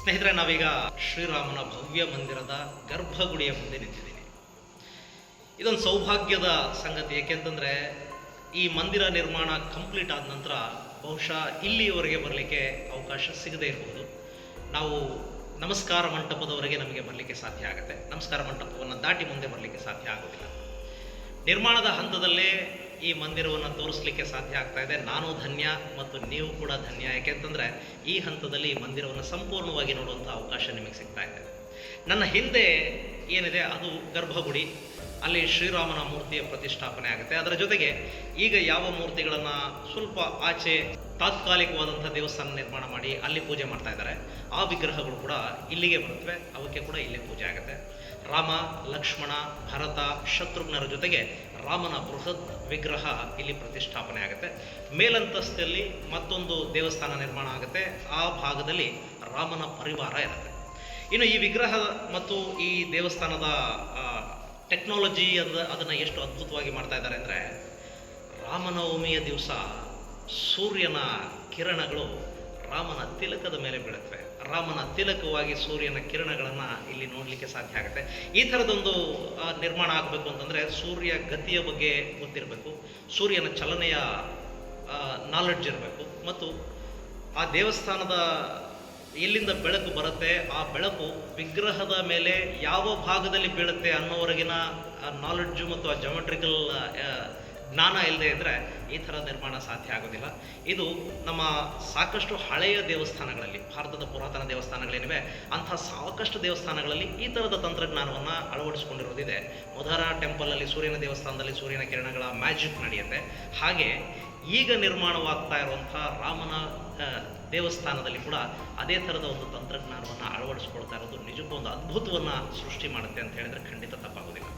ಸ್ನೇಹಿತರೆ, ನಾವೀಗ ಶ್ರೀರಾಮನ ಭವ್ಯ ಮಂದಿರದ ಗರ್ಭಗುಡಿಯ ಮುಂದೆ ನಿಂತಿದ್ದೀನಿ. ಇದೊಂದು ಸೌಭಾಗ್ಯದ ಸಂಗತಿ. ಏಕೆಂತಂದರೆ ಈ ಮಂದಿರ ನಿರ್ಮಾಣ ಕಂಪ್ಲೀಟ್ ಆದ ನಂತರ ಬಹುಶಃ ಇಲ್ಲಿಯವರೆಗೆ ಬರಲಿಕ್ಕೆ ಅವಕಾಶ ಸಿಗದೇ ಇರಬಹುದು. ನಾವು ನಮಸ್ಕಾರ ಮಂಟಪದವರೆಗೆ ನಮಗೆ ಬರಲಿಕ್ಕೆ ಸಾಧ್ಯ ಆಗುತ್ತೆ. ನಮಸ್ಕಾರ ಮಂಟಪವನ್ನು ದಾಟಿ ಮುಂದೆ ಬರಲಿಕ್ಕೆ ಸಾಧ್ಯ ಆಗೋದಿಲ್ಲ. ನಿರ್ಮಾಣದ ಹಂತದಲ್ಲೇ ಈ ಮಂದಿರವನ್ನು ತೋರಿಸಲಿಕ್ಕೆ ಸಾಧ್ಯ ಆಗ್ತಾ ಇದೆ. ನಾನು ಧನ್ಯ ಮತ್ತು ನೀವು ಕೂಡ ಧನ್ಯ. ಯಾಕೆಂತಂದರೆ ಈ ಹಂತದಲ್ಲಿ ಈ ಮಂದಿರವನ್ನು ಸಂಪೂರ್ಣವಾಗಿ ನೋಡುವಂಥ ಅವಕಾಶ ನಿಮಗೆ ಸಿಗ್ತಾ ಇದೆ. ನನ್ನ ಹಿಂದೆ ಏನಿದೆ ಅದು ಗರ್ಭಗುಡಿ. ಅಲ್ಲಿ ಶ್ರೀರಾಮನ ಮೂರ್ತಿಯ ಪ್ರತಿಷ್ಠಾಪನೆ ಆಗುತ್ತೆ. ಅದರ ಜೊತೆಗೆ ಈಗ ಯಾವ ಮೂರ್ತಿಗಳನ್ನು ಸ್ವಲ್ಪ ಆಚೆ ತಾತ್ಕಾಲಿಕವಾದಂಥ ದೇವಸ್ಥಾನ ನಿರ್ಮಾಣ ಮಾಡಿ ಅಲ್ಲಿ ಪೂಜೆ ಮಾಡ್ತಾ ಇದ್ದಾರೆ, ಆ ವಿಗ್ರಹಗಳು ಕೂಡ ಇಲ್ಲಿಗೆ ಬರುತ್ತವೆ. ಅವಕ್ಕೆ ಕೂಡ ಇಲ್ಲೇ ಪೂಜೆ ಆಗುತ್ತೆ. ರಾಮ, ಲಕ್ಷ್ಮಣ, ಭರತ, ಶತ್ರುಘ್ನರ ಜೊತೆಗೆ ರಾಮನ ಬೃಹತ್ ವಿಗ್ರಹ ಇಲ್ಲಿ ಪ್ರತಿಷ್ಠಾಪನೆ ಆಗುತ್ತೆ. ಮೇಲಂತಸ್ತಿನಲ್ಲಿ ಮತ್ತೊಂದು ದೇವಸ್ಥಾನ ನಿರ್ಮಾಣ ಆಗುತ್ತೆ. ಆ ಭಾಗದಲ್ಲಿ ರಾಮನ ಪರಿವಾರ ಇರುತ್ತೆ. ಇನ್ನು ಈ ವಿಗ್ರಹ ಮತ್ತು ಈ ದೇವಸ್ಥಾನದ ಟೆಕ್ನಾಲಜಿ ಅದನ್ನು ಎಷ್ಟು ಅದ್ಭುತವಾಗಿ ಮಾಡ್ತಾ ಇದ್ದಾರೆ ಅಂದರೆ, ರಾಮನವಮಿಯ ದಿವಸ ಸೂರ್ಯನ ಕಿರಣಗಳು ರಾಮನ ತಿಲಕದ ಮೇಲೆ ಬೀಳುತ್ತವೆ. ರಾಮನ ತಿಲಕವಾಗಿ ಸೂರ್ಯನ ಕಿರಣಗಳನ್ನು ಇಲ್ಲಿ ನೋಡಲಿಕ್ಕೆ ಸಾಧ್ಯ ಆಗುತ್ತೆ. ಈ ಥರದೊಂದು ನಿರ್ಮಾಣ ಆಗಬೇಕು ಅಂತಂದರೆ ಸೂರ್ಯ ಗತಿಯ ಬಗ್ಗೆ ಗೊತ್ತಿರಬೇಕು, ಸೂರ್ಯನ ಚಲನೆಯ ನಾಲೆಡ್ಜ್ ಇರಬೇಕು, ಮತ್ತು ಆ ದೇವಸ್ಥಾನದ ಎಲ್ಲಿಂದ ಬೆಳಕು ಬರುತ್ತೆ ಆ ಬೆಳಕು ವಿಗ್ರಹದ ಮೇಲೆ ಯಾವ ಭಾಗದಲ್ಲಿ ಬೀಳುತ್ತೆ ಅನ್ನೋವರೆಗಿನ ನಾಲೆಡ್ಜು ಮತ್ತು ಆ ಜಾಮೆಟ್ರಿಕಲ್ ಜ್ಞಾನ ಇಲ್ಲದೆ ಇದ್ದರೆ ಈ ಥರ ನಿರ್ಮಾಣ ಸಾಧ್ಯ ಆಗೋದಿಲ್ಲ. ಇದು ನಮ್ಮ ಸಾಕಷ್ಟು ಹಳೆಯ ದೇವಸ್ಥಾನಗಳಲ್ಲಿ, ಭಾರತದ ಪುರಾತನ ದೇವಸ್ಥಾನಗಳೇನಿವೆ ಅಂಥ ಸಾಕಷ್ಟು ದೇವಸ್ಥಾನಗಳಲ್ಲಿ ಈ ಥರದ ತಂತ್ರಜ್ಞಾನವನ್ನು ಅಳವಡಿಸ್ಕೊಂಡಿರೋದಿದೆ. ಮೊಧರಾ ಟೆಂಪಲಲ್ಲಿ, ಸೂರ್ಯನ ದೇವಸ್ಥಾನದಲ್ಲಿ ಸೂರ್ಯನ ಕಿರಣಗಳ ಮ್ಯಾಜಿಕ್ ನಡೆಯುತ್ತೆ. ಹಾಗೆ ಈಗ ನಿರ್ಮಾಣವಾಗ್ತಾ ಇರುವಂಥ ರಾಮನ ದೇವಸ್ಥಾನದಲ್ಲಿ ಕೂಡ ಅದೇ ಥರದ ಒಂದು ತಂತ್ರಜ್ಞಾನವನ್ನು ಅಳವಡಿಸ್ಕೊಳ್ತಾ ಇರೋದು ನಿಜಕ್ಕೂ ಒಂದು ಅದ್ಭುತವನ್ನು ಸೃಷ್ಟಿ ಮಾಡುತ್ತೆ ಅಂತ ಹೇಳಿದರೆ ಖಂಡಿತ ತಪ್ಪಾಗೋದಿಲ್ಲ.